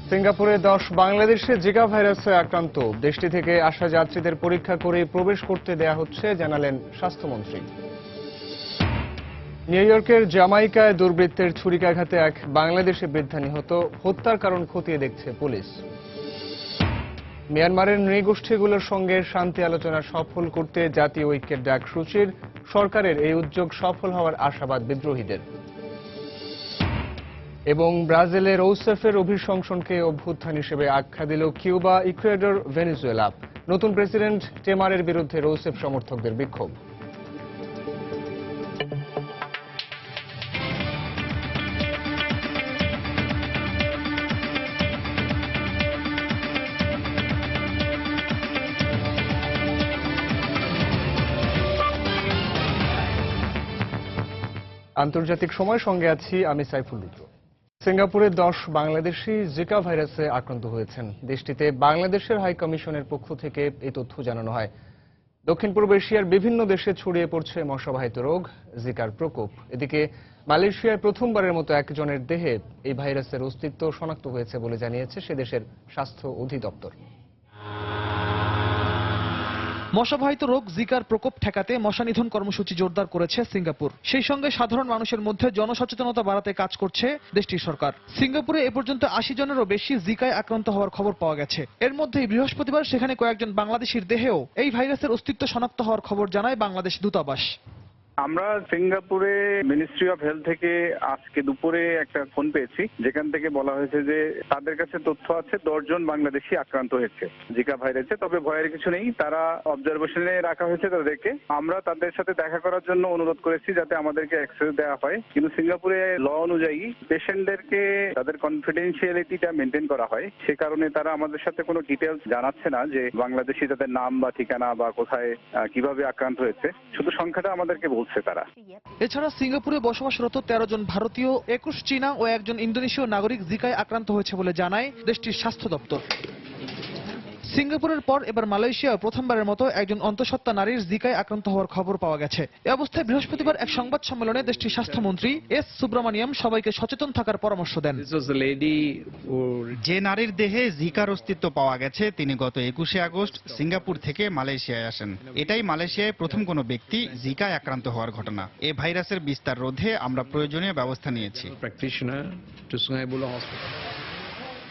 সিঙ্গাপুরে 10 বাংলাদেশে জিকা ভাইরাসে আক্রান্ত। দেশটি থেকে আসা যাত্রীদের পরীক্ষা করে প্রবেশ করতে দেয়া হচ্ছে, জানালেন স্বাস্থ্যমন্ত্রী। নিউ ইয়র্কের জামাইকায় দুর্বৃত্তের ছুরিকাঘাতে এক বাংলাদেশি বৃদ্ধা নিহত। হত্যার কারণ খতিয়ে দেখছে পুলিশ। মিয়ানমারের নৃগোষ্ঠীগুলোর সঙ্গে শান্তি আলোচনা সফল করতে জাতীয় ঐক্যের ডাক সূচির। সরকারের এই উদ্যোগ সফল হওয়ার আশাবাদ বিদ্রোহীদের। এবং ব্রাজিলের রৌসেফের অভিশংসনকে অভ্যুত্থান হিসেবে আখ্যা দিল কিউবা, ইকুয়েডর, ভেনেজুয়েলা। নতুন প্রেসিডেন্ট টেমারের বিরুদ্ধে রৌসেফ সমর্থকদের বিক্ষোভ। আন্তর্জাতিক সময় সঙ্গে আছি আমি সাইফুল রুদ্র। সিঙ্গাপুরে 10 বাংলাদেশি জিকা ভাইরাসে আক্রান্ত হয়েছেন। দেশটিতে বাংলাদেশের হাই কমিশনের পক্ষ থেকে এই তথ্য জানানো হয়। দক্ষিণ পূর্ব এশিয়ার বিভিন্ন দেশে ছড়িয়ে পড়ছে মশাবাহিত রোগ জিকার প্রকোপ। এদিকে মালয়েশিয়ায় প্রথমবারের মতো একজনের দেহে এই ভাইরাসের অস্তিত্ব শনাক্ত হয়েছে বলে জানিয়েছে সে দেশের স্বাস্থ্য অধিদপ্তর। মশাবাহিত রোগ জিকার প্রকোপ ঠেকাতে মশা নিধন কর্মসূচি জোরদার করেছে সিঙ্গাপুর। সেই সঙ্গে সাধারণ মানুষের মধ্যে জনসচেতনতা বাড়াতে কাজ করছে দেশটির সরকার। সিঙ্গাপুরে এ পর্যন্ত 80 জনেরও বেশি জিকায় আক্রান্ত হওয়ার খবর পাওয়া গেছে। এর মধ্যেই বৃহস্পতিবার সেখানে কয়েকজন বাংলাদেশির দেহেও এই ভাইরাসের অস্তিত্ব শনাক্ত হওয়ার খবর জানায় বাংলাদেশ দূতাবাস। আমরা সিঙ্গাপুরে মিনিস্ট্রি অফ হেলথ থেকে আজকে দুপুরে একটা ফোন পেয়েছি, যেখান থেকে বলা হয়েছে যে তাদের কাছে তথ্য আছে 10 জন বাংলাদেশি আক্রান্ত হয়েছে জিকা ভাইরাসে। তবে ভয়ের কিছু নেই, তারা অবজারভেশনে রাখা হয়েছে তাদেরকে। আমরা তাদের সাথে দেখা করার জন্য অনুরোধ করেছি যাতে আমাদেরকে অ্যাক্সেস দেওয়া হয়, কিন্তু সিঙ্গাপুরে ল অনুযায়ী পেশেন্টদেরকে তাদের কনফিডেন্সিয়ালিটিটা মেনটেন করা হয়। সে কারণে তারা আমাদের সাথে কোনো ডিটেলস জানাচ্ছে না যে বাংলাদেশি তাদের নাম বা ঠিকানা বা কোথায় কিভাবে আক্রান্ত হয়েছে। শুধু সংখ্যাটা আমাদেরকে তারা। এছাড়া সিঙ্গাপুরে বসবাসরত 13 জন ভারতীয়, 21 চীনা ও একজন ইন্দোনেশীয় নাগরিক জিকায় আক্রান্ত হয়েছে বলে জানায় দেশটির স্বাস্থ্য দপ্তর। সিঙ্গাপুরের পর এবার মালয়েশিয়ায় প্রথমবারের মতো একজন অন্তঃসত্ত্বা নারীর জিকায় আক্রান্ত হওয়ার খবর পাওয়া গেছে। এ অবস্থায় বৃহস্পতিবার এক সংবাদ সম্মেলনে দেশটির স্বাস্থ্যমন্ত্রী এস সুব্রমণিয়াম সবাইকে সচেতন থাকার পরামর্শ দেন। যে নারীর দেহে জিকার অস্তিত্ব পাওয়া গেছে তিনি গত 21শে আগস্ট সিঙ্গাপুর থেকে মালয়েশিয়ায় আসেন। এটাই মালয়েশিয়ায় প্রথম কোনো ব্যক্তি জিকায় আক্রান্ত হওয়ার ঘটনা। এ ভাইরাসের বিস্তার রোধে আমরা প্রয়োজনীয় ব্যবস্থা নিয়েছি।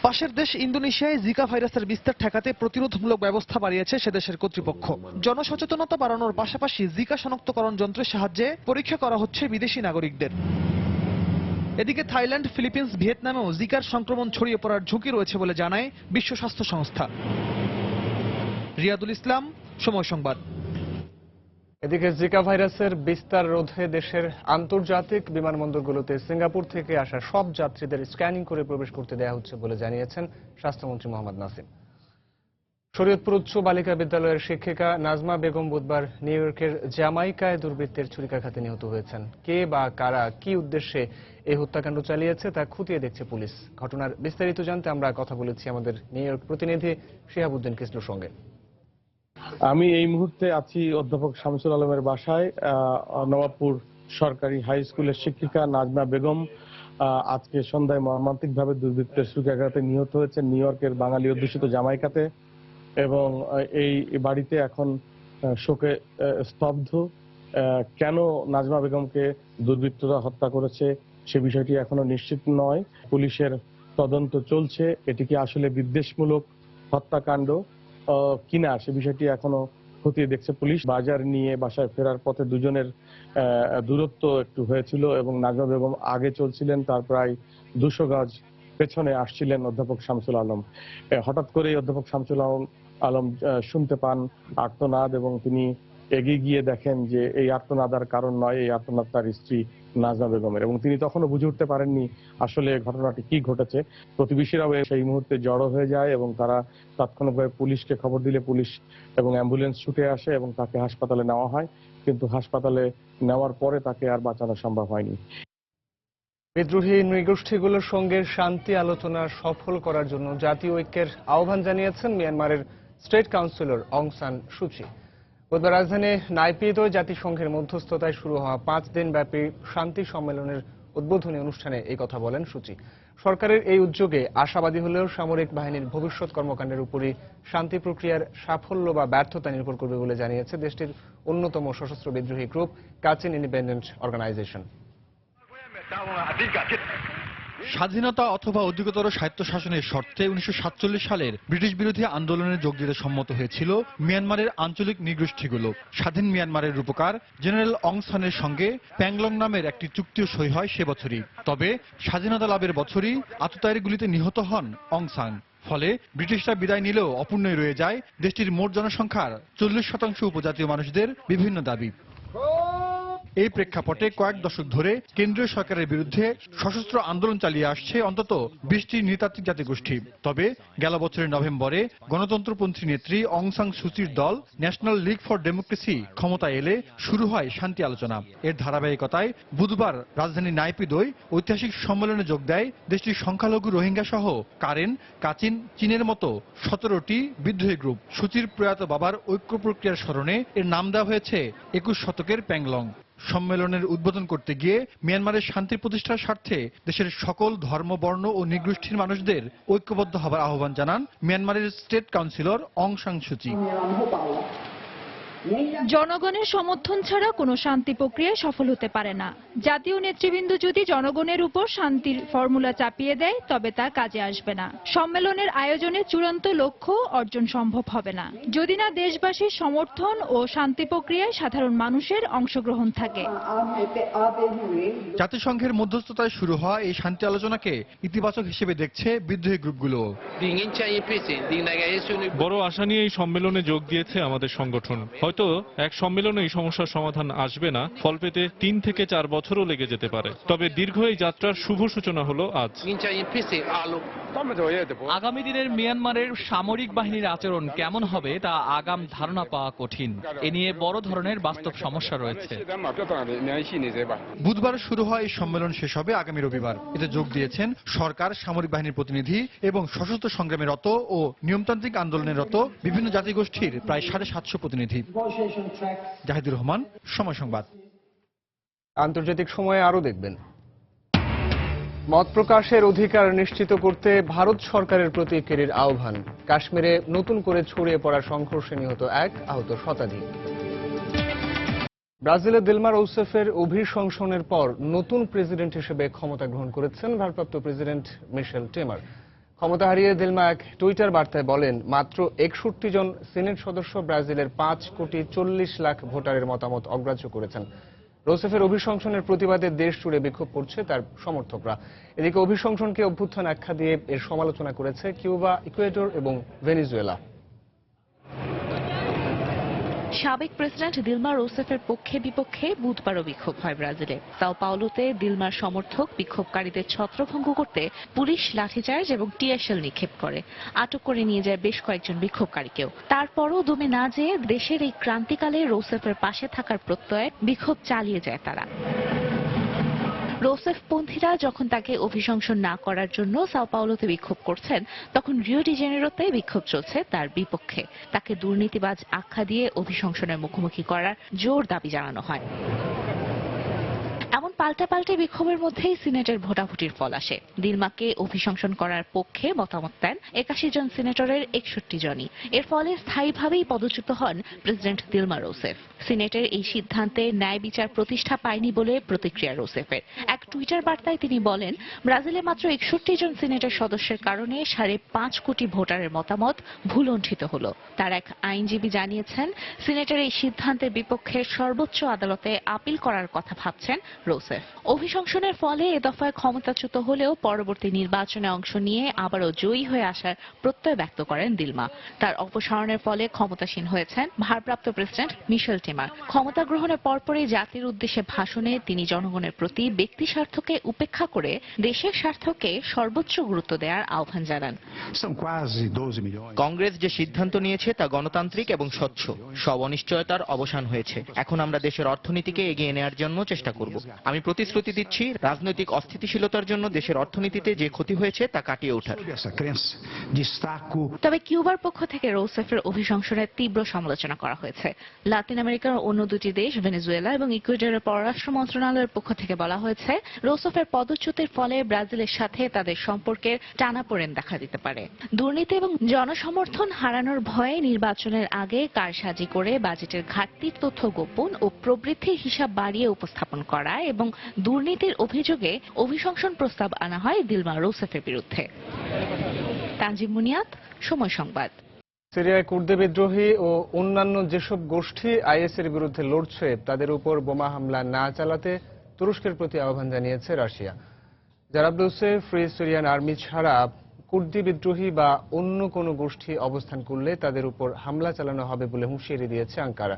পাশের দেশ ইন্দোনেশিয়ায় জিকা ভাইরাসের বিস্তার ঠেকাতে প্রতিরোধমূলক ব্যবস্থা বাড়িয়েছে সেদেশের কর্তৃপক্ষ। জনসচেতনতা বাড়ানোর পাশাপাশি জিকা শনাক্তকরণ যন্ত্রের সাহায্যে পরীক্ষা করা হচ্ছে বিদেশি নাগরিকদের। এদিকে থাইল্যান্ড, ফিলিপিন্স, ভিয়েতনামেও জিকার সংক্রমণ ছড়িয়ে পড়ার ঝুঁকি রয়েছে বলে জানায় বিশ্ব স্বাস্থ্য সংস্থা। রিয়াদুল ইসলাম, সময় সংবাদ। এদিকে জিকা ভাইরাসের বিস্তার রোধে দেশের আন্তর্জাতিক বিমানবন্দরগুলোতে সিঙ্গাপুর থেকে আসা সব যাত্রীদের স্ক্যানিং করে প্রবেশ করতে দেওয়া হচ্ছে বলে জানিয়েছেন স্বাস্থ্যমন্ত্রী মোহাম্মদ নাসিম। শরীয়তপুর উচ্চ বালিকা বিদ্যালয়ের শিক্ষিকা নাজমা বেগম বুধবার নিউ ইয়র্কের জামাইকায় দুর্বৃত্তের ছুরিকাঘাতে নিহত হয়েছেন। কে বা কারা কি উদ্দেশ্যে এই হত্যাকাণ্ড চালিয়েছে তা খতিয়ে দেখছে পুলিশ। ঘটনার বিস্তারিত জানতে আমরা কথা বলেছি আমাদের নিউ ইয়র্ক প্রতিনিধি শিহাবুদ্দিন কিসলুর সঙ্গে। আমি এই মুহূর্তে আছি অধ্যাপক শামসুল আলমের বাসায়। নবাবপুর সরকারি হাই স্কুলের শিক্ষিকা নাজমা বেগম আজকে সন্ধ্যায় মর্মান্তিকভাবে দুর্বৃত্তের ছুরিকাঘাতে নিহত হয়েছেন নিউ ইয়র্কের বাঙালি অধ্যুষিত জামাইকাতে, এবং এই বাড়িতে এখন শোকে স্তব্ধ। কেন নাজমা বেগমকে দুর্বৃত্তরা হত্যা করেছে সে বিষয়টি এখনো নিশ্চিত নয়। পুলিশের তদন্ত চলছে, এটি কি আসলে বিদ্বেষমূলক হত্যাকাণ্ড কিনা সে বিষয়টি এখনো খতিয়ে দেখছে পুলিশ। বাজার নিয়ে বাসায় ফেরার পথে দুজনের দূরত্ব একটু হয়েছিল এবং নাজমা বেগম আগে চলছিলেন, তার প্রায় 200 গজ পেছনে আসছিলেন অধ্যাপক শামসুল আলম। হঠাৎ করে অধ্যাপক শামসুল আলম শুনতে পান আর্তনাদ এবং তিনি এগিয়ে গিয়ে দেখেন যে এই আর্তনাদার কারণ নয়, এই আর্তনাদ তার স্ত্রী নাজমা বেগমের, এবং তিনি তখনও বুঝে উঠতে পারেননি আসলে ঘটনাটি কি ঘটেছে। প্রতিবেশীরাও সেই মুহূর্তে জড়ো হয়ে যায় এবং তারা তাৎক্ষণিকভাবে পুলিশকে খবর দিলে পুলিশ এবং অ্যাম্বুলেন্স ছুটে আসে এবং তাকে হাসপাতালে নেওয়া হয়, কিন্তু হাসপাতালে নেওয়ার পরে তাকে আর বাঁচানো সম্ভব হয়নি। বিদ্রোহী নৃগোষ্ঠীগুলোর সঙ্গে শান্তি আলোচনা সফল করার জন্য জাতীয় ঐক্যের আহ্বান জানিয়েছেন মিয়ানমারের স্টেট কাউন্সিলর অং সান সুচি। বুধবার রাজধানী নাইপিদোয় জাতিসংঘের মধ্যস্থতায় শুরু হওয়া 5 দিন ব্যাপী শান্তি সম্মেলনের উদ্বোধনী অনুষ্ঠানে এই কথা বলেন সুচি। সরকারের এই উদ্যোগে আশাবাদী হলেও সামরিক বাহিনীর ভবিষ্যৎ কর্মকাণ্ডের উপরই শান্তি প্রক্রিয়ার সাফল্য বা ব্যর্থতা নির্ভর করবে বলে জানিয়েছে দেশটির অন্যতম সশস্ত্র বিদ্রোহী গ্রুপ কাচিন ইন্ডিপেন্ডেন্ট অর্গানাইজেশন। স্বাধীনতা অথবা অধিকতর স্বায়ত্তশাসনের শর্তে 1947 সালের ব্রিটিশ বিরোধী আন্দোলনে যোগ দিতে সম্মত হয়েছিল মিয়ানমারের আঞ্চলিক নৃগোষ্ঠীগুলো। স্বাধীন মিয়ানমারের রূপকার জেনারেল অং সানের সঙ্গে প্যাংলং নামের একটি চুক্তিও সই হয় সে বছরই। তবে স্বাধীনতা লাভের বছরই আততায়ীর গুলিতে নিহত হন অং সান। ফলে ব্রিটিশরা বিদায় নিলেও অপূর্ণই রয়ে যায় দেশটির মোট জনসংখ্যার 40% উপজাতীয় মানুষদের বিভিন্ন দাবি। এই প্রেক্ষাপটে কয়েক দশক ধরে কেন্দ্রীয় সরকারের বিরুদ্ধে সশস্ত্র আন্দোলন চালিয়ে আসছে অন্তত 20টি নৃতাত্ত্বিক জাতিগোষ্ঠী। তবে গেল বছরের নভেম্বরে গণতন্ত্রপন্থী নেত্রী অং সান সুচির দল ন্যাশনাল লিগ ফর ডেমোক্রেসি ক্ষমতায় এলে শুরু হয় শান্তি আলোচনা। এর ধারাবাহিকতায় বুধবার রাজধানী নাইপিদোয় ঐতিহাসিক সম্মেলনে যোগ দেয় দেশটির সংখ্যালঘু রোহিঙ্গা সহ কারেন, কাচিন, চীনের মতো 17টি বিদ্রোহী গ্রুপ। সুচির প্রয়াত বাবার ঐক্য প্রক্রিয়ার স্মরণে এর নাম দেওয়া হয়েছে 21 শতকের প্যাংলং। সম্মেলনের উদ্বোধন করতে গিয়ে মিয়ানমারের শান্তি প্রতিষ্ঠার স্বার্থে দেশের সকল ধর্ম, বর্ণ ও নৃগোষ্ঠীর মানুষদের ঐক্যবদ্ধ হবার আহ্বান জানান মিয়ানমারের স্টেট কাউন্সিলর অং সান সুচি। জনগণের সমর্থন ছাড়া কোনো শান্তি প্রক্রিয়া সফল হতে পারে না। জাতীয় নেতৃবৃন্দ যদি জনগণের উপর শান্তির ফর্মুলা চাপিয়ে দেয় তবে তা কাজে আসবে না। সম্মেলনের আয়োজনের চূড়ান্ত লক্ষ্য অর্জন সম্ভব হবে না যদি না দেশবাসীর সমর্থন ও শান্তি প্রক্রিয়ায় সাধারণ মানুষের অংশগ্রহণ থাকে। জাতিসংঘের মধ্যস্থতায় শুরু হওয়া এই শান্তি আলোচনাকে ইতিবাচক হিসেবে দেখছে বিদ্রোহী গ্রুপগুলো। বড় আশা নিয়ে এই সম্মেলনে যোগ দিয়েছে আমাদের সংগঠন। হয়তো এক সম্মেলনে এই সমস্যার সমাধান আসবে না, ফল পেতে 3 থেকে 4 বছরও লেগে যেতে পারে। তবে দীর্ঘ এই যাত্রার শুভ সূচনা হলো আজ। আগামী দিনের মিয়ানমারের সামরিক বাহিনীর আচরণ কেমন হবে তা আগাম ধারণা পাওয়া কঠিন। এ নিয়ে বড় ধরনের বাস্তব সমস্যা রয়েছে। বুধবার শুরু হয় এই সম্মেলন শেষ হবে আগামী রবিবার। এতে যোগ দিয়েছেন সরকার, সামরিক বাহিনীর প্রতিনিধি এবং সশস্ত্র সংগ্রামে রত ও নিয়মতান্ত্রিক আন্দোলনে রত বিভিন্ন জাতিগোষ্ঠীর প্রায় 750 প্রতিনিধি। জাহিদুর রহমান, সময় সংবাদ। আন্তর্জাতিক সময়ে আরো দেখবেন, মত প্রকাশের অধিকার নিশ্চিত করতে ভারত সরকারের প্রতি কেরির আহ্বান। কাশ্মীরে নতুন করে ছড়িয়ে পড়া সংঘর্ষে নিহত 1, আহত শতাধিক। ব্রাজিলের দিলমা রৌসেফের অভিশংসনের পর নতুন প্রেসিডেন্ট হিসেবে ক্ষমতা গ্রহণ করেছেন ভারপ্রাপ্ত প্রেসিডেন্ট মিশেল টেমার। ক্ষমতা হারিয়ে দিলমা এক টুইটার বার্তায় বলেন, মাত্র 61 জন সিনেট সদস্য ব্রাজিলের 5,40,00,000 ভোটারের মতামত অগ্রাহ্য করেছেন। রৌসেফের অভিশংসনের প্রতিবাদে দেশ জুড়ে বিক্ষোভ করছে তার সমর্থকরা। এদিকে অভিশংসনকে অভ্যুত্থান আখ্যা দিয়ে এর সমালোচনা করেছে কিউবা, ইকুয়েডর এবং ভেনেজুয়েলা। সাবেক প্রেসিডেন্ট দিলমা রৌসেফের পক্ষে বিপক্ষে বুধবারও বিক্ষোভ হয় ব্রাজিলে। সাও পাওলোতে দিলমার সমর্থক বিক্ষোভকারীদের ছত্রভঙ্গ করতে পুলিশ লাঠিচার্জ এবং টিয়ারশেল নিক্ষেপ করে। আটক করে নিয়ে যায় বেশ কয়েকজন বিক্ষোভকারীকেও। তারপরও দমে না যেয়ে দেশের এই ক্রান্তিকালে রৌসেফের পাশে থাকার প্রত্যয়ে বিক্ষোভ চালিয়ে যায় তারা। রৌসেফপন্থীরা যখন তাকে অভিশংসন না করার জন্য সাও পাওলোতে বিক্ষোভ করছেন, তখন রিও ডি জেনেরোতে বিক্ষোভ চলছে তার বিপক্ষে। তাকে দুর্নীতিবাজ আখ্যা দিয়ে অভিশংসনের মুখোমুখি করার জোর দাবি জানানো হয়। এমন পাল্টাপাল্টি বিক্ষোভের মধ্যেই সিনেটের ভোটাভুটির ফল আসে। দিলমাকে অভিশংসন করার পক্ষে মতামত দেন 81 জন সিনেটরের 61 জনই। এর ফলে স্থায়ীভাবেই পদচ্যুত হন প্রেসিডেন্ট দিলমা রৌসেফ। সিনেটের এই সিদ্ধান্তে ন্যায় বিচার প্রতিষ্ঠা পায়নি বলে প্রতিক্রিয়া রৌসেফের। এক টুইটার বার্তায় তিনি বলেন, ব্রাজিলে মাত্র 61 জন সিনেটের সদস্যের কারণে 5.5 কোটি ভোটারের মতামত ভুলণ্ঠিত হলো। তার এক আইনজীবী জানিয়েছেন, সিনেটের এই সিদ্ধান্তের বিপক্ষে সর্বোচ্চ আদালতে আপিল করার কথা ভাবছেন রৌসেফ। অভিশংসনের ফলে এ দফায় ক্ষমতাচ্যুত হলেও পরবর্তী নির্বাচনে অংশ নিয়ে আবারও জয়ী হয়ে আসার প্রত্যয় ব্যক্ত করেন দিলমা। তার অপসারণের ফলে ক্ষমতাসীন হয়েছেন ভারপ্রাপ্ত প্রেসিডেন্ট মিশেল টেমার। ক্ষমতা গ্রহণের পরপরই জাতির উদ্দেশ্যে ভাষণে তিনি জনগণের প্রতি ব্যক্তি স্বার্থকে উপেক্ষা করে দেশের স্বার্থকে সর্বোচ্চ গুরুত্ব দেওয়ার আহ্বান জানান। কংগ্রেস যে সিদ্ধান্ত নিয়েছে তা গণতান্ত্রিক এবং স্বচ্ছ। সব অনিশ্চয়তার অবসান হয়েছে। এখন আমরা দেশের অর্থনীতিকে এগিয়ে নেওয়ার জন্য চেষ্টা করব। আমি প্রতিশ্রুতি দিচ্ছি রাজনৈতিক অস্থিতিশীলতার জন্য দেশের অর্থনীতিতে যে ক্ষতি হয়েছে তা কাটিয়ে ওঠার। তবে কিউবার পক্ষ থেকে রৌসেফের অভিশংসনের তীব্র সমালোচনা করা হয়েছে। লাতিন আমেরিকার অন্য দুটি দেশ ভেনেজুয়েলা এবং ইকুয়েডরের পররাষ্ট্র মন্ত্রণালয়ের পক্ষ থেকে বলা হয়েছে রৌসেফের পদচ্যুতির ফলে ব্রাজিলের সাথে তাদের সম্পর্কের টানাপোড়েন দেখা দিতে পারে। দুর্নীতি এবং জনসমর্থন হারানোর ভয়ে নির্বাচনের আগে কারসাজি করে বাজেটের ঘাটতির তথ্য গোপন ও প্রবৃদ্ধির হিসাব বাড়িয়ে উপস্থাপন করা এবং দুর্নীতির অভিযোগে অভিশংসন প্রস্তাব আনা হয় দিলমা রৌসেফের বিরুদ্ধে। তানজিম মুনিয়াত, সময় সংবাদ। সিরিয়ায় কুর্দি বিদ্রোহী ও অন্যান্য যেসব গোষ্ঠী আইএসের বিরুদ্ধে লড়ছে তাদের উপর বোমা হামলা না চালাতে তুরস্কের প্রতি আহ্বান জানিয়েছে রাশিয়া। জারাবলুসে ফ্রি সিরিয়ান আর্মি ছাড়া কুর্দি বিদ্রোহী বা অন্য কোনো গোষ্ঠী অবস্থান করলে তাদের উপর হামলা চালানো হবে বলে হুঁশিয়ারি দিয়েছে আঙ্কারা।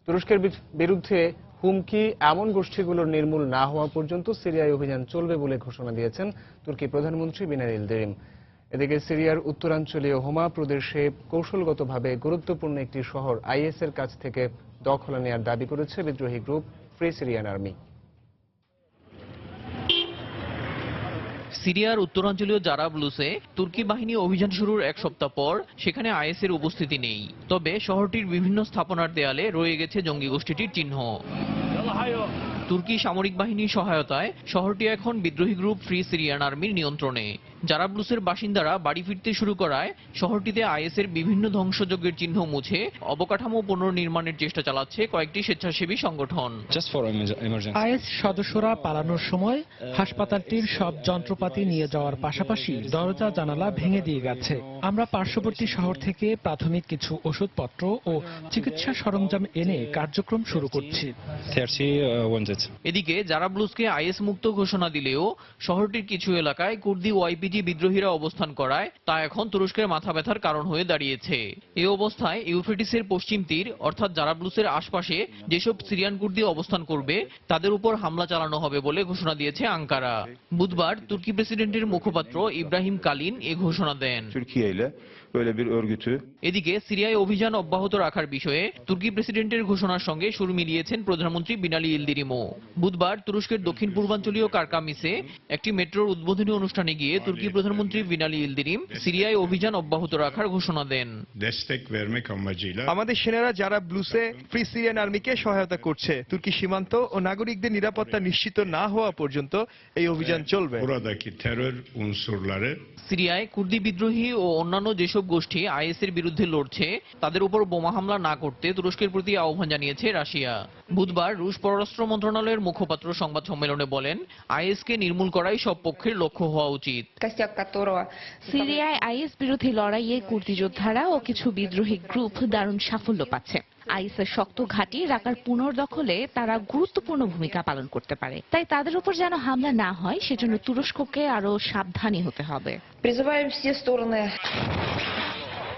তুরস্কের বিরুদ্ধে হুমকি এমন গোষ্ঠীগুলোর নির্মূল না হওয়া পর্যন্ত সিরিয়ায় অভিযান চলবে বলে ঘোষণা দিয়েছেন তুর্কি প্রধানমন্ত্রী বিনালি ইলদিরিম। এদিকে সিরিয়ার উত্তরাঞ্চলীয় হোমা প্রদেশে কৌশলগতভাবে গুরুত্বপূর্ণ একটি শহর আইএসের কাছ থেকে দখল নেওয়ার দাবি করেছে বিদ্রোহী গ্রুপ ফ্রি সিরিয়ান আর্মি। সিরিয়ার উত্তরাঞ্চলীয় জারাবলুসে তুর্কি বাহিনী অভিযান শুরুর এক সপ্তাহ পর সেখানে আইএসের উপস্থিতি নেই। তবে শহরটির বিভিন্ন স্থাপনার দেয়ালে রয়ে গেছে জঙ্গি গোষ্ঠীটির চিহ্ন। তুর্কি সামরিক বাহিনীর সহায়তায় শহরটি এখন বিদ্রোহী গ্রুপ ফ্রি সিরিয়ান আর্মির নিয়ন্ত্রণে। জারাবলুসের বাসিন্দারা বাড়ি ফিরতে শুরু করায় শহরটিতে আইএসের বিভিন্ন ধ্বংসযজ্ঞের চিহ্ন মুছে অবকাঠামো পুনর্নির্মাণের চেষ্টা চালাচ্ছে কয়েকটি স্বেচ্ছাসেবী সংগঠন। আইএস সদস্যরা পালানোর সময় হাসপাতালটির সব যন্ত্রপাতি নিয়ে যাওয়ার পাশাপাশি দরজা জানালা ভেঙে দিয়ে গেছে। আমরা পার্শ্ববর্তী শহর থেকে প্রাথমিক কিছু ওষুধপত্র ও চিকিৎসা সরঞ্জাম এনে কার্যক্রম শুরু করছি। এদিকে জারাবলুসকে আইএস মুক্ত ঘোষণা দিলেও শহরটির কিছু এলাকায় কুর্দি ওয়াইপিজি বিদ্রোহীরা অবস্থান করায় তা এখন তুরস্কের মাথা ব্যথার কারণ হয়ে দাঁড়িয়েছে। এই অবস্থায় ইউফ্রেটিসের পশ্চিম তীর অর্থাৎ জারাবলুসের আশপাশে যেসব সিরিয়ান কুর্দি অবস্থান করবে তাদের উপর হামলা চালানো হবে বলে ঘোষণা দিয়েছে আঙ্কারা। বুধবার তুর্কি প্রেসিডেন্টের মুখপাত্র ইব্রাহিম কালিন এ ঘোষণা দেন। এদিকে সিরিয়ায় অভিযান অব্যাহত রাখার বিষয়ে তুর্কি প্রেসিডেন্টের ঘোষণার সঙ্গে সুর মিলিয়েছেন প্রধানমন্ত্রী বিনালি ইলদিরিমও। বুধবার তুরস্কের দক্ষিণ পূর্বাঞ্চলীয় কারকামিসে একটি মেট্রোর উদ্বোধনী অনুষ্ঠানে গিয়ে তুর্কি প্রধানমন্ত্রী বিনালি ইলদিরিম সিরিয়ায় অভিযান অব্যাহত রাখার ঘোষণা দেন। আমাদের সেনারা জারাবলুসে ফ্রি সিরিয়ান আর্মিকে সহায়তা করছে। তুর্কি সীমান্ত ও নাগরিকদের নিরাপত্তা নিশ্চিত না হওয়া পর্যন্ত এই অভিযান চলবে। সিরিয়ায় কুর্দি বিদ্রোহী ও অন্যান্য যেসব গোষ্ঠী আইএসের বিরুদ্ধে লড়ছে তাদের উপর বোমা হামলা না করতে তুরস্কের প্রতি আহ্বান জানিয়েছে রাশিয়া। বুধবার রুশ পররাষ্ট্র মন্ত্রণালয়ের মুখপাত্র সংবাদ সম্মেলনে বলেন আইএসকে নির্মূল করাই সব পক্ষের লক্ষ্য হওয়া উচিত। সিরিয়ায় আইএস বিরোধী লড়াইয়ে কুর্দি যোদ্ধারা ও কিছু বিদ্রোহী গ্রুপ দারুণ সাফল্য পাচ্ছে। আইএসের শক্ত ঘাঁটি রাকার পুনর্দখলে তারা গুরুত্বপূর্ণ ভূমিকা পালন করতে পারে। তাই তাদের উপর যেন হামলা না হয় সেজন্য তুরস্ককে আরো সাবধানী হতে হবে।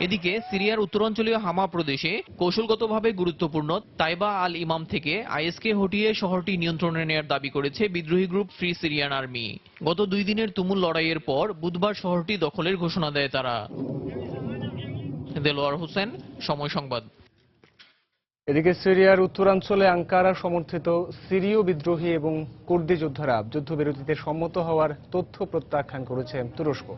এদিকে সিরিয়ার উত্তরাঞ্চলীয় হামা প্রদেশে কৌশলগতভাবে গুরুত্বপূর্ণ তাইবা আল ইমাম থেকে আইএসকে হটিয়ে শহরটি নিয়ন্ত্রণে নেওয়ার দাবি করেছে বিদ্রোহী গ্রুপ ফ্রি সিরিয়ান আর্মি। গত 2 দিনের তুমুল লড়াইয়ের পর বুধবার শহরটি দখলের ঘোষণা দেয় তারা। দেলোয়ার হোসেন, সময় সংবাদ। এদিকে সিরিয়ার উত্তরাঞ্চলে আঙ্কারা সমর্থিত সিরীয় বিদ্রোহী এবং কুর্দি যোদ্ধারা যুদ্ধবিরতিতে সম্মত হওয়ার তথ্য প্রত্যাখ্যান করেছে তুরস্ক।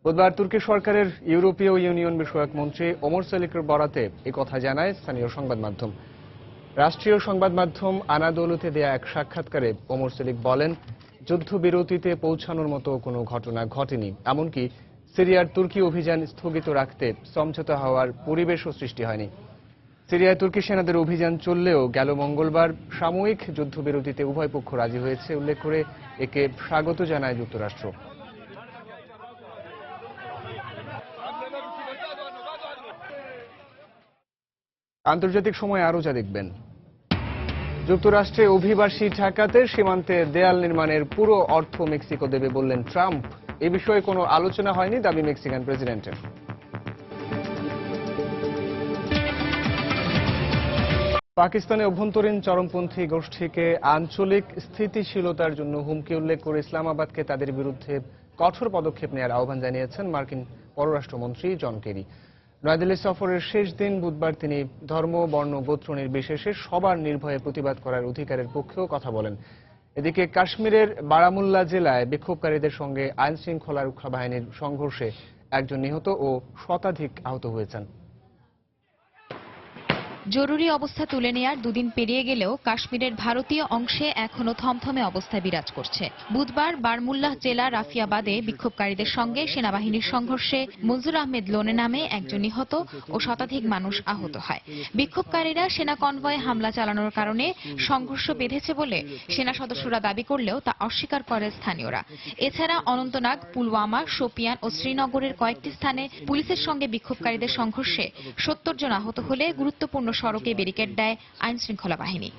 বুধবার তুর্কি সরকারের ইউরোপীয় ইউনিয়ন বিষয়ক মন্ত্রী ওমর সেলিকের বরাতে কথা জানায় স্থানীয় সংবাদ মাধ্যম। রাষ্ট্রীয় সংবাদ মাধ্যম আনাদোলুতে দেয়া এক সাক্ষাৎকারে ওমর সেলিক বলেন যুদ্ধবিরতিতে পৌঁছানোর মতো কোনো ঘটনা ঘটেনি, এমনকি সিরিয়ার তুর্কি অভিযান স্থগিত রাখতে সমঝোতা হওয়ার পরিবেশও সৃষ্টি হয়নি। সিরিয়ায় তুর্কি সেনাদের অভিযান চললেও গেল মঙ্গলবার সাময়িক যুদ্ধবিরতিতে উভয় পক্ষ রাজি হয়েছে উল্লেখ করে একে স্বাগত জানায় যুক্তরাষ্ট্র। আন্তর্জাতিক সময় আরও যা দেখবেন। যুক্তরাষ্ট্রে অভিবাসী ঠেকাতে সীমান্তে দেয়াল নির্মাণের পুরো অর্থ মেক্সিকো দেবে বললেন ট্রাম্প। এ বিষয়ে কোনো আলোচনা হয়নি দাবি মেক্সিকান প্রেসিডেন্টের। পাকিস্তানে অভ্যন্তরীণ চরমপন্থী গোষ্ঠীকে আঞ্চলিক স্থিতিশীলতার জন্য হুমকি উল্লেখ করে ইসলামাবাদকে তাদের বিরুদ্ধে কঠোর পদক্ষেপ নেওয়ার আহ্বান জানিয়েছেন মার্কিন পররাষ্ট্রমন্ত্রী জন কেরি। নয়াদিল্লি সফরের শেষ দিন বুধবার তিনি ধর্ম, বর্ণ, গোত্র নির্বিশেষে সবার নির্ভয়ে প্রতিবাদ করার অধিকারের পক্ষেও কথা বলেন। এদিকে কাশ্মীরের বারামুল্লা জেলায় বিক্ষোভকারীদের সঙ্গে আইন শৃঙ্খলা রক্ষা বাহিনীর সংঘর্ষে একজন নিহত ও শতাধিক আহত হয়েছেন। জরুরি অবস্থা তুলে নেয়ার দুদিন পেরিয়ে গেলেও কাশ্মীরের ভারতীয় অংশে এখনো থমথমে অবস্থায় বিরাজ করছে। বুধবার বারমুল্লাহ জেলা রাফিয়াবাদে বিক্ষোভকারীদের সঙ্গে সেনাবাহিনীর সংঘর্ষে মনজুর আহমেদ লোনে নামে একজন নিহত ও শতাধিক মানুষ আহত হয়। বিক্ষোভকারীরা সেনা কনভয়ে হামলা চালানোর কারণে সংঘর্ষ বেঁধেছে বলে সেনা সদস্যরা দাবি করলেও তা অস্বীকার করে স্থানীয়রা। এছাড়া অনন্তনাগ, পুলওয়ামা, শোপিয়ান ও শ্রীনগরের কয়েকটি স্থানে পুলিশের সঙ্গে বিক্ষোভকারীদের সংঘর্ষে 70 জন আহত হলে গুরুত্বপূর্ণ সড়কে ব্যারিকেড দেয় আইন শৃঙ্খলা বাহিনী।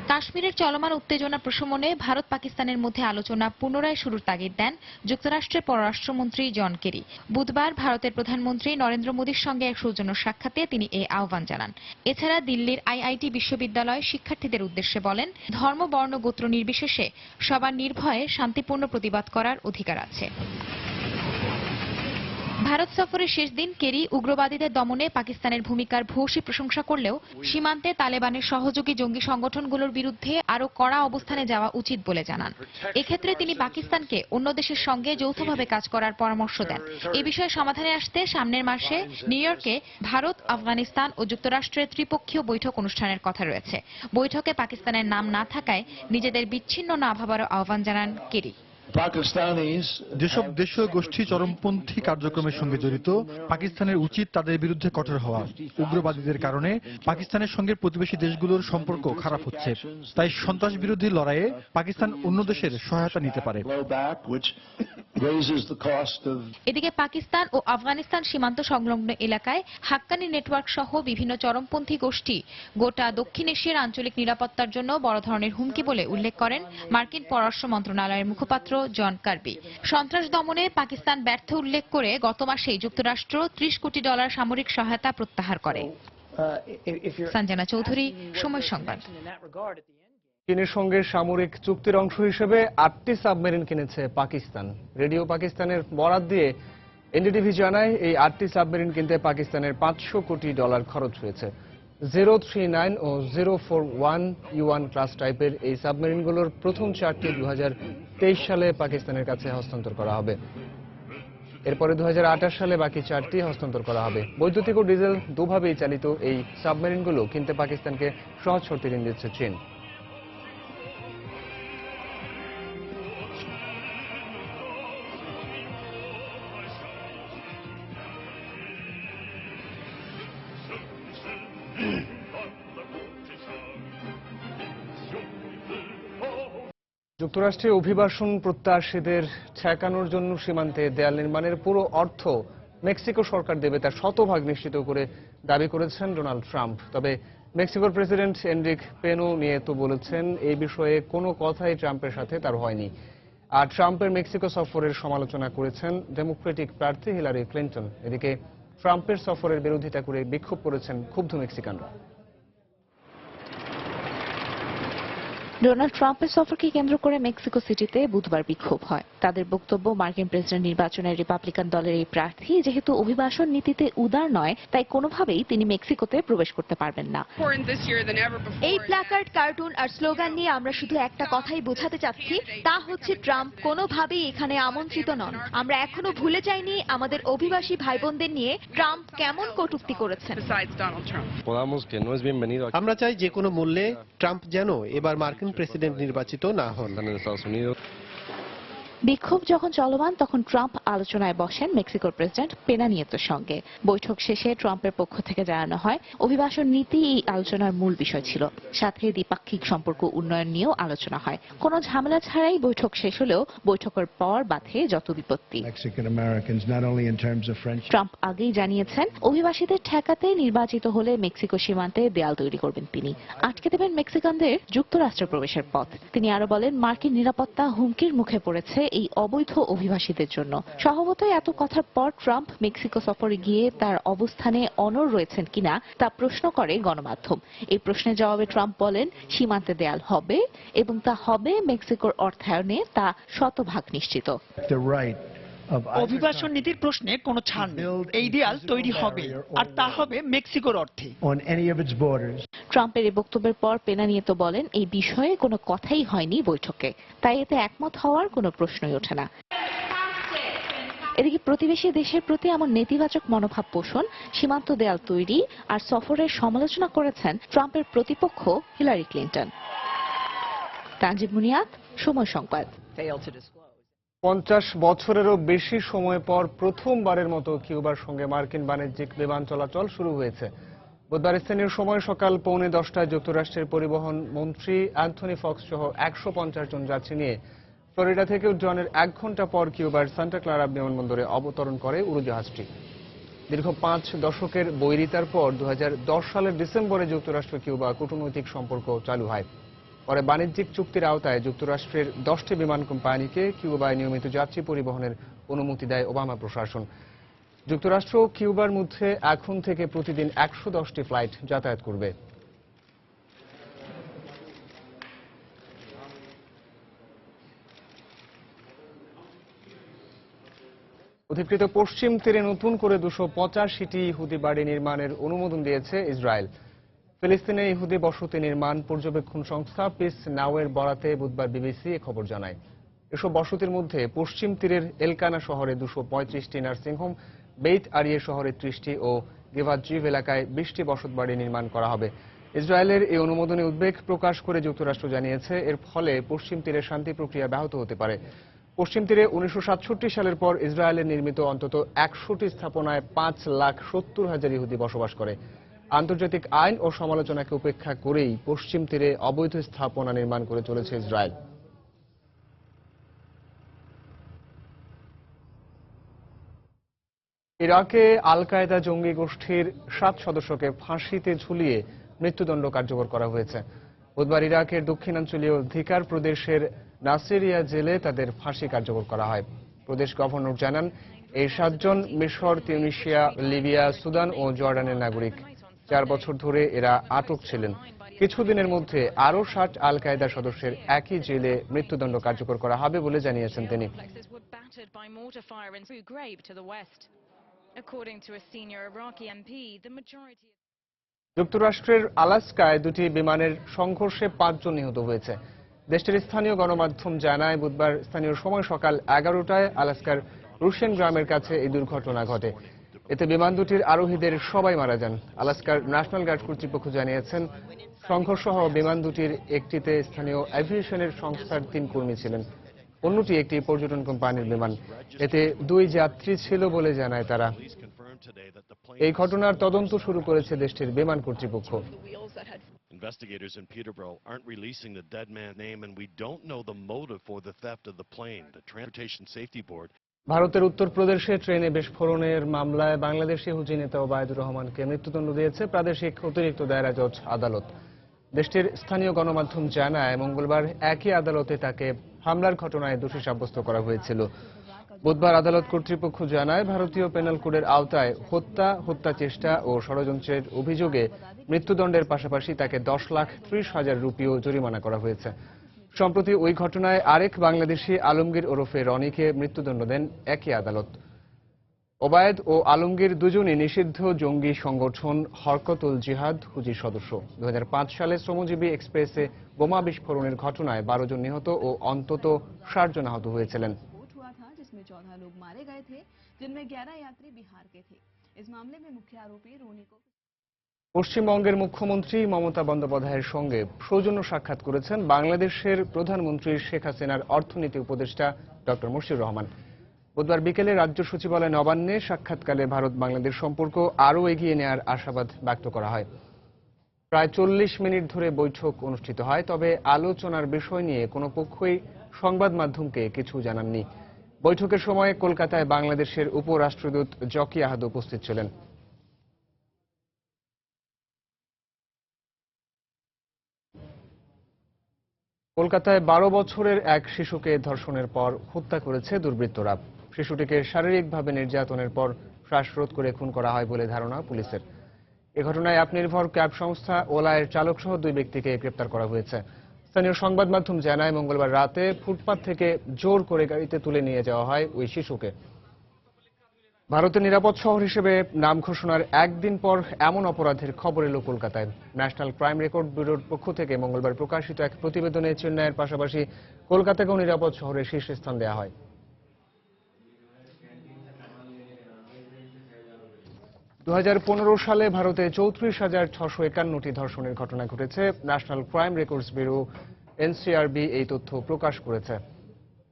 কাশ্মীরের চলমান উত্তেজনা প্রশমনে ভারত পাকিস্তানের মধ্যে আলোচনা পুনরায় শুরুর তাগিদ দেন যুক্তরাষ্ট্রের পররাষ্ট্রমন্ত্রী জন কেরি। বুধবার ভারতের প্রধানমন্ত্রী নরেন্দ্র মোদীর সঙ্গে এক সৌজন্য সাক্ষাতে তিনি এই আহ্বান জানান। এছাড়া দিল্লির আইআইটি বিশ্ববিদ্যালয় শিক্ষার্থীদের উদ্দেশ্যে বলেন, ধর্ম, বর্ণ, গোত্র নির্বিশেষে সবার নির্ভয়ে শান্তিপূর্ণ প্রতিবাদ করার অধিকার আছে। ভারত সফরের শেষ দিন কেরি উগ্রবাদীদের দমনে পাকিস্তানের ভূমিকার ভূয়সী প্রশংসা করলেও সীমান্তে তালেবানের সহযোগী জঙ্গি সংগঠনগুলোর বিরুদ্ধে আরও কড়া অবস্থানে যাওয়া উচিত বলে জানান। এক্ষেত্রে তিনি পাকিস্তানকে অন্য দেশের সঙ্গে যৌথভাবে কাজ করার পরামর্শ দেন। এ বিষয়ে সমাধানে আসতে সামনের মাসে নিউ ইয়র্কে ভারত, আফগানিস্তান ও যুক্তরাষ্ট্রের ত্রিপক্ষীয় বৈঠক অনুষ্ঠানের কথা রয়েছে। বৈঠকে পাকিস্তানের নাম না থাকায় নিজেদের বিচ্ছিন্ন না ভাবারও আহ্বান জানান কেরি। যেসব দেশীয় গোষ্ঠী চরমপন্থী কার্যক্রমের সঙ্গে জড়িত, পাকিস্তানের উচিত তাদের বিরুদ্ধে কঠোর হওয়া। উগ্রবাদীদের কারণে পাকিস্তানের সঙ্গে প্রতিবেশী দেশগুলোর সম্পর্ক খারাপ হচ্ছে। তাই সন্ত্রাস বিরোধী লড়াইয়ে পাকিস্তান অন্য দেশের সহায়তা নিতে পারে। এদিকে পাকিস্তান ও আফগানিস্তান সীমান্ত সংলগ্ন এলাকায় হাক্কানি নেটওয়ার্ক সহ বিভিন্ন চরমপন্থী গোষ্ঠী গোটা দক্ষিণ এশিয়ার আঞ্চলিক নিরাপত্তার জন্য বড় ধরনের হুমকি বলে উল্লেখ করেন মার্কিন পররাষ্ট্র মন্ত্রণালয়ের মুখপাত্র জন কার্বি। সন্ত্রাস দমনে পাকিস্তান ব্যর্থ উল্লেখ করে গত মাসেই যুক্তরাষ্ট্র $30 কোটি সামরিক সহায়তা প্রত্যাহার করে। সঞ্জনা চৌধুরী, সময় সংবাদ। চীনের সঙ্গে সামরিক চুক্তির অংশ হিসেবে 8টি সাবমেরিন কিনেছে পাকিস্তান। রেডিও পাকিস্তানের বরাত দিয়ে এনডিটিভি জানায়, এই 8টি সাবমেরিন কিনতে পাকিস্তানের $500 কোটি খরচ হয়েছে। 039 ও 041 ইউয়ান ক্লাস টাইপের এই সাবমেরিনগুলোর প্রথম 4টি 2023 সালে পাকিস্তানের কাছে হস্তান্তর করা হবে। এরপরে 2028 সালে বাকি 4টি হস্তান্তর করা হবে। বৈদ্যুতিক ও ডিজেল দুভাবেই চালিত এই সাবমেরিনগুলো কিনতে পাকিস্তানকে সহজ শর্তে ঋণ দিচ্ছে চীন। যুক্তরাষ্ট্রে অভিবাসন প্রত্যাশীদের ঠেকানোর জন্য সীমান্তে দেয়াল নির্মাণের পুরো অর্থ মেক্সিকো সরকার দেবে তা শতভাগ নিশ্চিত করে দাবি করেছেন ডোনাল্ড ট্রাম্প। তবে মেক্সিকোর প্রেসিডেন্ট এনরিক পেনো নিয়েতো বলেছেন, এই বিষয়ে কোনো কথাই ট্রাম্পের সাথে তার হয়নি। আর ট্রাম্পের মেক্সিকো সফরের সমালোচনা করেছেন ডেমোক্রেটিক প্রার্থী হিলারি ক্লিন্টন। এদিকে ট্রাম্পের সফরের বিরোধিতা করে বিক্ষোভ করেছেন ক্ষুব্ধ মেক্সিকানরা। ডোনাল্ড ট্রাম্পের সফরকে কেন্দ্র করে মেক্সিকো সিটিতে বুধবার বিক্ষোভ হয়। তাদের বক্তব্য, মার্কিন প্রেসিডেন্ট নির্বাচনে রিপাবলিকান দলের এই প্রার্থী যেহেতু অভিবাসন নীতিতে উদার নয়, তাই কোনোভাবেই তিনি মেক্সিকোতে প্রবেশ করতে পারবেন না। এই প্ল্যাকার্ড, কার্টুন আর স্লোগান নিয়ে আমরা শুধু একটা কথাই বোঝাতে চাচ্ছি, তা হচ্ছে ট্রাম্প কোনোভাবেই এখানে আমন্ত্রিত নন। আমরা এখনো ভুলে যাইনি আমাদের অভিবাসী ভাই বোনদের নিয়ে ট্রাম্প কেমন কটূক্তি করেছেন। আমরা চাই যে কোনো মূল্যে ট্রাম্প যেন এবার মার্কিন প্রেসিডেন্ট নির্বাচিত না হন। বিক্ষোভ যখন চলমান তখন ট্রাম্প আলোচনায় বসেন মেক্সিকোর প্রেসিডেন্ট পেনা নিয়েতোর সঙ্গে। বৈঠক শেষে ট্রাম্পের পক্ষ থেকে জানানো হয়, অভিবাসন নীতি এই আলোচনার মূল বিষয় ছিল। সাথে দ্বিপাক্ষিক সম্পর্ক উন্নয়ন নিয়েও আলোচনা হয়। কোনো ঝামেলা ছাড়াই বৈঠক শেষ হলেও বৈঠকের পর বাধে যত বিপত্তি। ট্রাম্প আগেই জানিয়েছেন, অভিবাসীদের ঠেকাতে নির্বাচিত হলে মেক্সিকো সীমান্তে দেয়াল তৈরি করবেন তিনি। আটকে দেবেন মেক্সিকানদের যুক্তরাষ্ট্র প্রবেশের পথ। তিনি আরো বলেন, মার্কিন নিরাপত্তা হুমকির মুখে পড়েছে এই অবৈধ অভিবাসীদের জন্য। স্বভাবতই এত কথার পর ট্রাম্প মেক্সিকো সফরে গিয়ে তার অবস্থানে অনড় রয়েছেন কিনা তা প্রশ্ন করে গণমাধ্যম। এই প্রশ্নের জবাবে ট্রাম্প বলেন, সীমান্তে দেয়াল হবে এবং তা হবে মেক্সিকোর অর্থায়নে, তা শতভাগ নিশ্চিত। অভিবাসন নীতির প্রশ্নে কোনো ছাড় নেই। এই দেয়াল তৈরি হবে, আর তা হবে মেক্সিকোর অর্থে। ট্রাম্পের এই বক্তব্যের পর পেনা নিয়েতো বলেন এই বিষয়ে কোনো কথাই হয়নি বৈঠকে, তাই এতে একমত হওয়ার কোনো প্রশ্নই ওঠে না। এদিকে প্রতিবেশী দেশের প্রতি এমন নেতিবাচক মনোভাব পোষণ, সীমান্ত দেয়াল তৈরি আর সফরের সমালোচনা করেছেন ট্রাম্পের প্রতিপক্ষ হিলারি ক্লিন্টন। তানজিব মুনিয়াত, সময় সংবাদ। 50 বছরেরও বেশি সময় পর প্রথমবারের মতো কিউবার সঙ্গে মার্কিন বাণিজ্যিক বিমান চলাচল শুরু হয়েছে। বুধবার স্থানীয় সময় সকাল 9:45টায় যুক্তরাষ্ট্রের পরিবহন মন্ত্রী অ্যান্থনি ফক্স সহ 150 জন যাত্রী নিয়ে ফ্লোরিডা থেকে উড্ডয়নের 1 ঘণ্টা পর কিউবার সান্টা ক্লারা বিমানবন্দরে অবতরণ করে উড়োজাহাজটি। দীর্ঘ 5 দশকের বৈরিতার পর 2010 সালের ডিসেম্বরে যুক্তরাষ্ট্র কিউবা কূটনৈতিক সম্পর্ক চালু হয়। পরে বাণিজ্যিক চুক্তির আওতায় যুক্তরাষ্ট্রের 10টি বিমান কোম্পানিকে কিউবায় নিয়মিত যাত্রী পরিবহনের অনুমতি দেয় ওবামা প্রশাসন। যুক্তরাষ্ট্র কিউবার মধ্যে এখন থেকে প্রতিদিন 110টি ফ্লাইট যাতায়াত করবে। অধিকৃত পশ্চিম তীরে নতুন করে 285টি ইহুদি বাড়ি নির্মাণের অনুমোদন দিয়েছে ইসরায়েল। ফিলিস্তিনে ইহুদি বসতি নির্মাণ পর্যবেক্ষণ সংস্থা পিস নাওয়ের বরাতে বুধবার বিবিসি এ খবর জানায়। এসব বসতির মধ্যে পশ্চিম তীরের এলকানা শহরে 235টি নার্সিংহোম, বেইত আরিয়ে শহরে 30টি ও গিভাত জিভ এলাকায় 20টি বসতবাড়ি নির্মাণ করা হবে। ইসরায়েলের এই অনুমোদনে উদ্বেগ প্রকাশ করে যুক্তরাষ্ট্র জানিয়েছে, এর ফলে পশ্চিম তীরের শান্তি প্রক্রিয়া ব্যাহত হতে পারে। পশ্চিম তীরে 1967 সালের পর ইসরায়েলের নির্মিত অন্তত 100টি স্থাপনায় 5,70,000 ইহুদি বসবাস করে। আন্তর্জাতিক আইন ও সমালোচনাকে উপেক্ষা করেই পশ্চিম তীরে অবৈধ স্থাপনা নির্মাণ করে চলেছে ইসরায়েল। ইরাকে আল কায়েদা জঙ্গি গোষ্ঠীর 7 সদস্যকে ফাঁসিতে ঝুলিয়ে মৃত্যুদণ্ড কার্যকর করা হয়েছে। বুধবার ইরাকের দক্ষিণাঞ্চলীয় ধিকার প্রদেশের নাসিরিয়া জেলে তাদের ফাঁসি কার্যকর করা হয়। প্রদেশ গভর্নর জানান, এই 7 জন মিশর, তিউনিসিয়া, লিবিয়া, সুদান ও জর্ডানের নাগরিক। 4 বছর ধরে এরা আটক ছিলেন। কিছুদিনের মধ্যে আরও 60 আল কায়েদা সদস্যের একই জেলে মৃত্যুদণ্ড কার্যকর করা হবে বলে জানিয়েছেন তিনি। যুক্তরাষ্ট্রের আলাস্কায় 2টি বিমানের সংঘর্ষে 5 জন নিহত হয়েছে। দেশটির স্থানীয় গণমাধ্যম জানায়, বুধবার স্থানীয় সময় সকাল 11টায় আলাস্কার রুশেন গ্রামের কাছে এই দুর্ঘটনা ঘটে। এতে বিমান দুটির আরোহীদের সবাই মারা যান। আলাস্কার ন্যাশনাল গার্ড কর্তৃপক্ষ জানিয়েছেন, সংঘর্ষ হওয়া বিমান দুটির একটিতে স্থানীয় এভিয়েশনের সংস্থার 3 কর্মী ছিলেন, অন্যটি একটি পর্যটন কোম্পানির বিমান। এতে 2 যাত্রী ছিল বলে জানায় তারা। এই ঘটনার তদন্ত শুরু করেছে দেশটির বিমান কর্তৃপক্ষ। Investigators in Peterborough aren't releasing the dead man's name, and we don't know the motive for the theft of the plane. The Transportation Safety Board. ভারতের উত্তরপ্রদেশে ট্রেনে বিস্ফোরণের মামলায় বাংলাদেশি হুজি নেতা ওবায়দুর রহমানকে মৃত্যুদণ্ড দিয়েছে প্রাদেশিক অতিরিক্ত দায়রা জজ আদালত। দেশটির স্থানীয় গণমাধ্যম জানায়, মঙ্গলবার একই আদালতে তাকে হামলার ঘটনায় দোষী সাব্যস্ত করা হয়েছিল। বুধবার আদালত কর্তৃপক্ষ জানায়, ভারতীয় পেনাল কোডের আওতায় হত্যা চেষ্টা ও ষড়যন্ত্রের অভিযোগে মৃত্যুদণ্ডের পাশাপাশি তাকে 10,30,000 রুপিও জরিমানা করা হয়েছে। সম্প্রতি ওই ঘটনায় আরেক বাংলাদেশি আলমগীর ওরফে রনিকে মৃত্যুদণ্ড দেন একই আদালত। ওবায়েদ ও আলমগীর দুজনই নিষিদ্ধ জঙ্গি সংগঠন হরকতুল জিহাদ হুজির সদস্য। 2005 সালে শ্রমজীবী এক্সপ্রেসে বোমা বিস্ফোরণের ঘটনায় 12 জন নিহত ও অন্তত 60 জন আহত হয়েছিলেন। 14 लोग मारे गए थे, जिनमें 11 यात्री बिहार के थे। इस मामले में मुख्य आरोपी रोनी को পশ্চিমবঙ্গের মুখ্যমন্ত্রী মমতা বন্দ্যোপাধ্যায়ের সঙ্গে সৌজন্য সাক্ষাৎ করেছেন বাংলাদেশের প্রধানমন্ত্রী শেখ হাসিনার অর্থনীতি উপদেষ্টা ডক্টর মুশিউর রহমান। বুধবার বিকেলে রাজ্য সচিবালয় নবান্নে সাক্ষাৎকালে ভারত বাংলাদেশ সম্পর্ক আরও এগিয়ে নেওয়ার আশাবাদ ব্যক্ত করা হয়। প্রায় 40 মিনিট ধরে বৈঠক অনুষ্ঠিত হয়, তবে আলোচনার বিষয় নিয়ে কোনো পক্ষই সংবাদ মাধ্যমকে কিছু জানাননি। বৈঠকের সময় কলকাতায় বাংলাদেশের উপরাষ্ট্রদূত জকি আহাদ উপস্থিত ছিলেন। কলকাতায় 12 বছরের এক শিশুকে ধর্ষণের পর হত্যা করেছে দুর্বৃত্তরা। শিশুটিকে শারীরিকভাবে নির্যাতনের পর শ্বাসরোধ করে খুন করা হয় বলে ধারণা পুলিশের। এ ঘটনায় অ্যাপ নির্ভর ক্যাব সংস্থা ওলা এর চালকসহ 2 ব্যক্তিকে গ্রেপ্তার করা হয়েছে। স্থানীয় সংবাদ মাধ্যম জানায় মঙ্গলবার রাতে ফুটপাত থেকে জোর করে গাড়িতে তুলে নিয়ে যাওয়া হয় ওই শিশুকে। ভারতের নিরাপদ শহর হিসেবে নাম ঘোষণার একদিন পর এমন অপরাধের খবর এলো কলকাতায়। ন্যাশনাল ক্রাইম রেকর্ড ব্যুরোর পক্ষ থেকে মঙ্গলবার প্রকাশিত এক প্রতিবেদনে চেন্নাইয়ের পাশাপাশি কলকাতাকেও নিরাপদ শহরের শীর্ষস্থান দেওয়া হয়। 2015 সালে ভারতে 34,651টি ধর্ষণের ঘটনা ঘটেছে। National crime records bureau NCRB এই তথ্য প্রকাশ করেছে।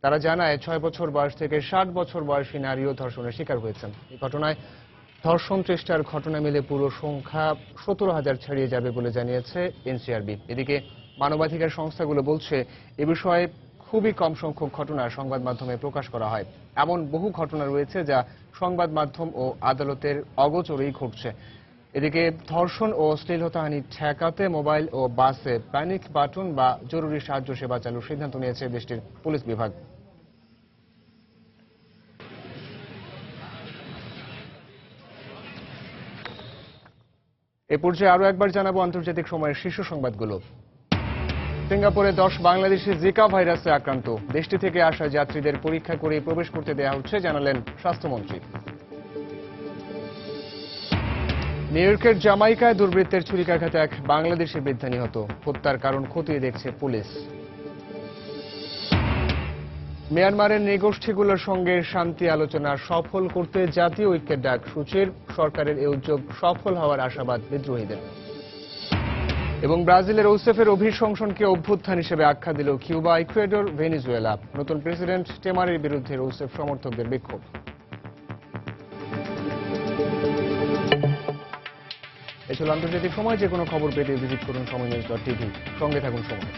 তারা জানায় 6 বছর বয়স থেকে 60 বছর বয়সী নারীও ধর্ষণের শিকার হয়েছেন। এই ঘটনায় ধর্ষণ চেষ্টার ঘটনা মিলে পুরো সংখ্যা 17,000 ছাড়িয়ে যাবে বলে জানিয়েছে এনসিআরবি। এদিকে মানবাধিকার সংস্থাগুলো বলছে এ বিষয়ে খুবই কম সংখ্যক ঘটনা সংবাদ মাধ্যমে প্রকাশ করা হয়। এমন বহু ঘটনা রয়েছে যা সংবাদ মাধ্যম ও আদালতের অগোচরেই ঘটছে। এদিকে ধর্ষণ ও অশ্লীলতাহানি ঠেকাতে মোবাইল ও বাসে প্যানিক বাটন বা জরুরি সাহায্য সেবা চালুর সিদ্ধান্ত নিয়েছে দেশটির পুলিশ বিভাগ। এ পর্যায়ে আরও একবার জানাবো আন্তর্জাতিক সময়ের শীর্ষ সংবাদগুলো। সিঙ্গাপুরে 10 বাংলাদেশি জিকা ভাইরাসে আক্রান্ত। দেশটি থেকে আসা যাত্রীদের পরীক্ষা করে প্রবেশ করতে দেওয়া হচ্ছে জানালেন স্বাস্থ্যমন্ত্রী। নিউ ইয়র্কের জামাইকায় দুর্বৃত্তের ছুরিকাঘাতে এক বাংলাদেশি বৃদ্ধা নিহত। হত্যার কারণ খতিয়ে দেখছে পুলিশ। মিয়ানমারের নৃগোষ্ঠীগুলোর সঙ্গে শান্তি আলোচনা সফল করতে জাতীয় ঐক্যের ডাক সূচির। সরকারের এই উদ্যোগ সফল হওয়ার আশাবাদ বিদ্রোহীদের। এবং ব্রাজিলের রৌসেফের অভিশংসনকে অভ্যুত্থান হিসেবে আখ্যা দিল কিউবা, ইকুয়েডর, ভেনেজুয়েলা। নতুন প্রেসিডেন্ট টেমারের বিরুদ্ধে রৌসেফ সমর্থকদের বিক্ষোভ। এ ছিল আন্তর্জাতিক সময়। যে কোনো খবর পেতে ভিজিট করুন সময়নিউজ.টিভি। সঙ্গে থাকুন সময়।